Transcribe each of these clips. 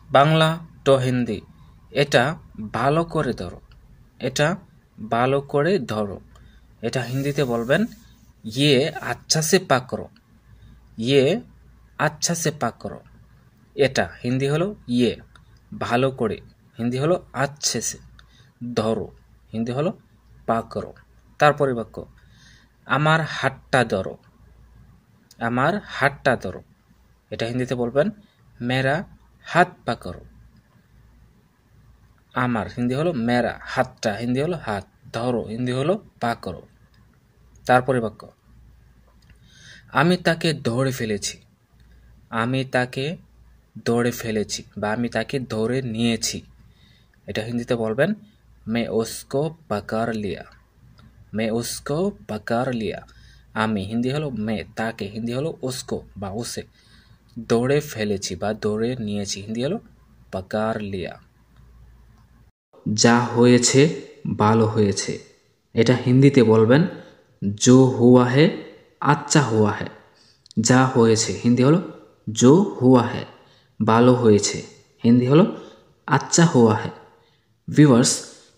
Bangla two Hindi, এটা ভালো করে ধরো, এটা ভালো করে ধরো। এটা হিন্দিতে বলবেন ইয়ে আচ্ছা সে পাকড়ো, ইয়ে আচ্ছা সে পাকড়ো। এটা হিন্দি হলো ইয়ে ভালো করে, হিন্দি হলো আচ্ছে সে। ধরো হিন্দি হলো পাকড়ো। তারপরে বাক্য আমার হাতটা ধরো, আমার হাতটা ধরো। এটা হিন্দিতে বলবেন মেরা হাত পাকড়ো। আমার হিন্দি হলো মেরা, হাতটা হিন্দি হলো হাত, ধরো হিন্দি হলো পাকড়ো। তারপরে বাক্য আমি তাকে ধরে ফেলেছি, আমি তাকে ধরে ফেলেছি বা আমি তাকে ধরে নিয়েছি। এটা হিন্দিতে বলবেন मैं उसको पकड़ लिया, मैं उसको पकड़ लिया। আমি হিন্দি হলো মে, তাকে হিন্দি হলো উসকো বা উসে, ধরে ফেলেছি বা ধরে নিয়েছি হিন্দি হলো পাকার লিয়া। যা হয়েছে ভালো হয়েছে, এটা হিন্দিতে বলবেন জো হুয়া হে আচ্ছা হুয়া হে। যা হয়েছে হিন্দি হলো জো হুয়া হে, ভালো হয়েছে হিন্দি হলো আচ্ছা হুয়া হে। ভিউয়ার্স,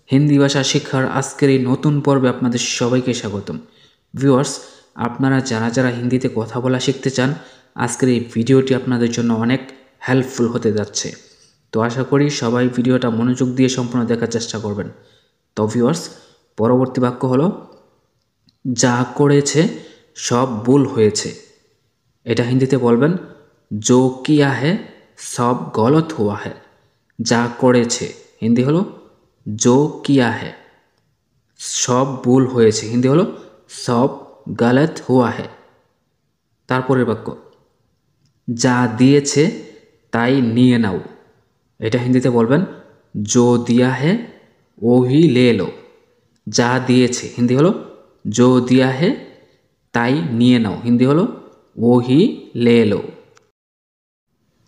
হিন্দি ভাষা শিক্ষার আজকের এই নতুন পর্বে আপনাদের সবাইকে স্বাগতম। ভিউয়ার্স, আপনারা যারা যারা হিন্দিতে কথা বলা শিখতে চান, আজকের এই ভিডিওটি আপনাদের জন্য অনেক হেল্পফুল হতে যাচ্ছে। তো আশা করি সবাই ভিডিওটা মনোযোগ দিয়ে সম্পূর্ণ দেখার চেষ্টা করবেন। তো ভিউয়ার্স, পরবর্তী বাক্য হলো যা করেছে সব ভুল হয়েছে। এটা হিন্দিতে বলবেন জো কিয়া হে সব গলত হুয়া হে। যা করেছে হিন্দি হলো জো কিয়া হে, সব ভুল হয়েছে হিন্দি হলো সব গলত হুয়া হে। তারপরের বাক্য যা দিয়েছে তাই নিয়ে নাও। এটা হিন্দিতে বলবেন জো দিয়া হে ওহি লে লো। যা দিয়েছে হিন্দি হলো জো দিয়া হে, তাই নিয়ে নাও হিন্দি হলো ওহি লে লো।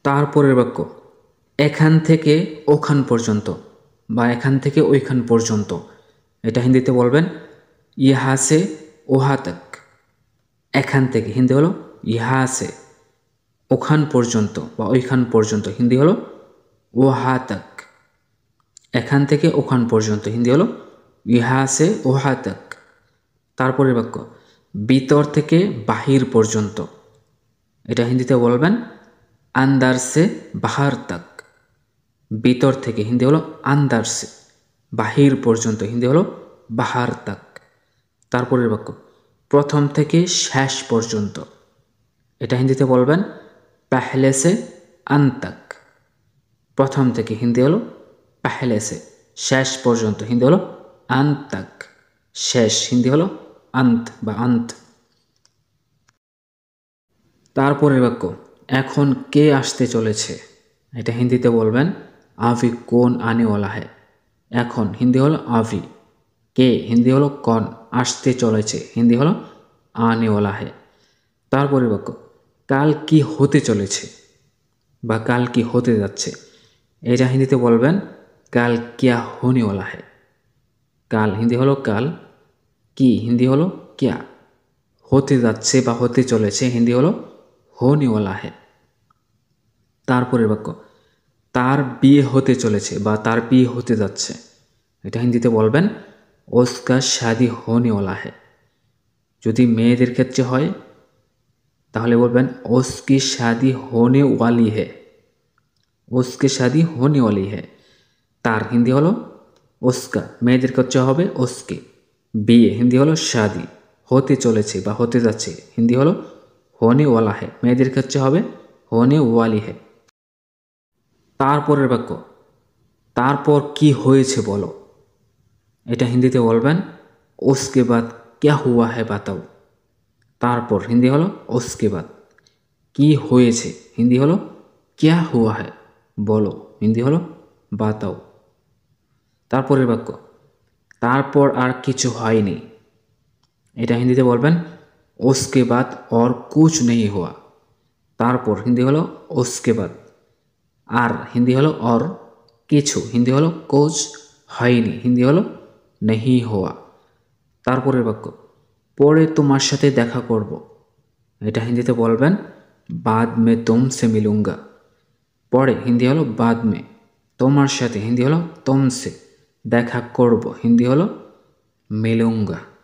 তারপরের বাক্য এখান থেকে ওখান পর্যন্ত বা এখান থেকে ওইখান পর্যন্ত। এটা হিন্দিতে বলবেন ইহা সে ওহা তক। এখান থেকে হিন্দি হলো ইহা সে, ওখান পর্যন্ত বা ওইখান পর্যন্ত হিন্দি হলো ওহা তক। এখান থেকে ওখান পর্যন্ত হিন্দি হলো ইহা সে ওহা তক। তারপরের বাক্য ভিতর থেকে বাহির পর্যন্ত। এটা হিন্দিতে বলবেন আন্দার সে বাহার তক। ভিতর থেকে হিন্দি হলো আন্দার সে, বাহির পর্যন্ত হিন্দি হলো বাহার তক। তারপরের বাক্য প্রথম থেকে শেষ পর্যন্ত। এটা হিন্দিতে বলবেন পেহলে সে আন্ত তক। প্রথম থেকে হিন্দি হলো পেহলে সে, শেষ পর্যন্ত হিন্দি হলো আন্ত তক। শেষ হিন্দি হলো আন্ত বা আন্ত। তারপরের বাক্য এখন কে আসতে চলেছে। এটা হিন্দিতে বলবেন আভি কোন আনেওয়ালা হে। এখন হিন্দি হলো আভি, কে হিন্দি হলো কন, আসতে চলেছে হিন্দি হলো আনেওয়ালা হে। তারপরের বাক্য কাল কি হতে চলেছে বা কাল কি হতে যাচ্ছে। এটা হিন্দিতে বলবেন কাল কিয়া হোনেওয়ালা হে। কাল হিন্দি হলো কাল, কি হিন্দি হলো কিয়া, হতে যাচ্ছে বা হতে চলেছে হিন্দি হলো হোনেওয়ালা হে। তারপরের বাক্য তার বিয়ে হতে চলেছে বা তার বিয়ে হতে যাচ্ছে। এটা হিন্দিতে বলবেন ওসকা শাদি হোনেওয়ালা হে। যদি মেয়েদের ক্ষেত্রে হয় তাহলে বলবেন ওসকি শাদি হোনে ওয়ালি হে, ওসকে শাদি হোনে ওয়ালি হে। তার হিন্দি হলো ওসকা, মেয়েদের ক্ষেত্রে হবে ওসকে। বিয়ে হিন্দি হলো শাদি, হতে চলেছে বা হতে যাচ্ছে হিন্দি হলো হোনে ওয়ালা হে, মেয়েদের ক্ষেত্রে হবে হোনে ওয়ালি হে। তারপরের বাক্য তারপর কি হয়েছে বলো। এটা হিন্দিতে বলবেন ওসকে বাদ ক্যা হুয়া হে বাতাও। তারপর হিন্দি হলো ওসকে বাদ, কি হয়েছে হিন্দি হলো ক্যা হুয়া হে, বলো হিন্দি হলো বাতাও। তারপরের বাক্য তারপর আর কিছু হয়নি। এটা হিন্দিতে বলবেন ওসকে বাদ और कुछ नहीं हुआ। তারপর হিন্দি হলো ওসকে বাদ, আর হিন্দি হলো और কিছু হিন্দি হলো কোচ, হয়নি হিন্দি হলো নেহি হওয়া। তারপরের বাক্য পরে তোমার সাথে দেখা করব। এটা হিন্দিতে বলবেন বাদ মে তুমসে মিলুঙ্গা। পরে হিন্দি হলো বাদ মে। তোমার সাথে হিন্দি হলো তুমসে। দেখা করব হিন্দি হলো মিলুঙ্গা।